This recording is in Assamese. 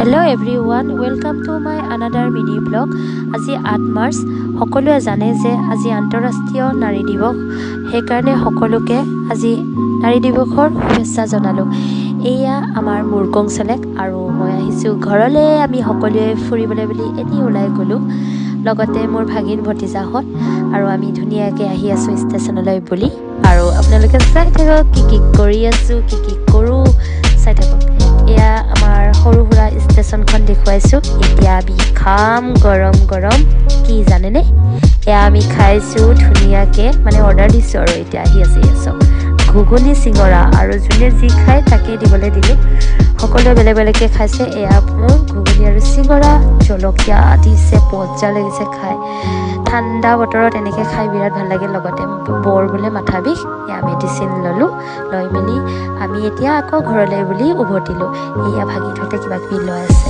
Hello everyone, welcome to my another mini vlog. আজি 8 মাৰ্চ সকলোৱে জানে যে আজি আন্তঃৰাষ্ট্ৰীয় নাৰী দিৱস। সেইকাৰণে সকলোকে আজি নাৰী দিৱসৰ শুভেচ্ছা জনালো। এয়া আমাৰ মুৰকং চেলেক আৰু মই আহিছো ঘৰলৈ। আমি সকলোৱে ফুৰিবলৈ বুলি এনি ওলাই গলো, লগতে মোৰ ভাগিন ভতিজাহঁত আৰু আমি ধুনীয়াকৈ আহি আছো ষ্টেচনলৈ বুলি। আৰু আপোনালোকে চাই থাকক কি কৰি আছো, কি কৰো চাই থাকক। এয়া আমাৰ সৰু সুৰা ষ্টেচনখন দেখুৱাইছো। এতিয়া আমি খাম গৰম গৰম কি জানেনে, এয়া আমি খাইছো ধুনীয়াকৈ, মানে অৰ্ডাৰ দিছো আৰু এতিয়া আহি আছে চব ঘুগুনি চিঙৰা, আৰু যোনে যি খায় তাকে দিবলৈ দিলোঁ। সকলোৱে বেলেগ বেলেগকৈ খাইছে। এয়া মোৰ ঘুগুনি আৰু চিঙৰা, জলকীয়া দিছে, মজা লাগিছে খাই। ঠাণ্ডা বতৰত এনেকৈ খাই বিৰাট ভাল লাগে। লগতে বৰ বোলে মাথা বিষ, এয়া মেডিচিন ল'লোঁ। লৈ মেলি আমি এতিয়া আকৌ ঘৰলৈ বুলি উভতিলোঁ। এয়া ভাগিনহঁতে কিবা কিবি লৈ আছে।